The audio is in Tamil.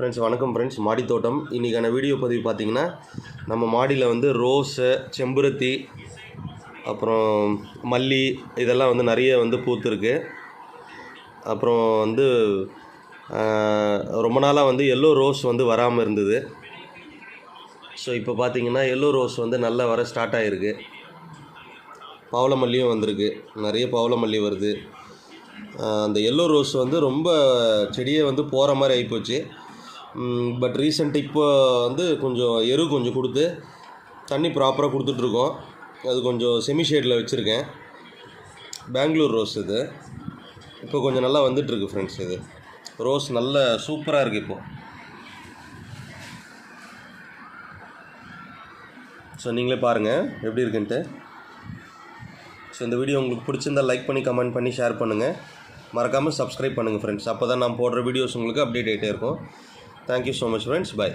ஃப்ரெண்ட்ஸ் வணக்கம் ஃப்ரெண்ட்ஸ். மாடி தோட்டம் இன்றைக்கான வீடியோ பதிவு பார்த்திங்கன்னா நம்ம மாடியில் வந்து ரோஸு, செம்பருத்தி, அப்புறம் மல்லி இதெல்லாம் வந்து நிறைய வந்து பூத்துருக்கு. அப்புறம் வந்து ரொம்ப நாளாக வந்து எல்லோ ரோஸ் வந்து வராமல் இருந்தது. ஸோ இப்போ பார்த்திங்கன்னா எல்லோ ரோஸ் வந்து நல்லா வர ஸ்டார்ட் ஆகிருக்கு. பவளமல்லியும் வந்திருக்கு, நிறைய பவளமல்லி வருது. அந்த எல்லோ ரோஸ் வந்து ரொம்ப செடியே வந்து போகிற மாதிரி ஆகிப்போச்சு. பட் ரீசெண்டாக இப்போ வந்து கொஞ்சம் கொஞ்சம் கொடுத்து தண்ணி ப்ராப்பராக கொடுத்துட்ருக்கோம். அது கொஞ்சம் செமி ஷேடில் வச்சுருக்கேன். பெங்களூர் ரோஸ் இது இப்போ கொஞ்சம் நல்லா வந்துட்டுருக்கு ஃப்ரெண்ட்ஸ். இது ரோஸ் நல்ல சூப்பராக இருக்குது இப்போது. ஸோ நீங்களே பாருங்கள் எப்படி இருக்குன்ட்டு. ஸோ இந்த வீடியோ உங்களுக்கு பிடிச்சிருந்தால் லைக் பண்ணி, கமெண்ட் பண்ணி, ஷேர் பண்ணுங்கள். மறக்காமல் சப்ஸ்கிரைப் பண்ணுங்கள் ஃப்ரெண்ட்ஸ். அப்போ தான் நான் போடுற வீடியோஸ் உங்களுக்கு அப்டேட் ஆகிட்டே இருக்கும். Thank you so much friends. Bye.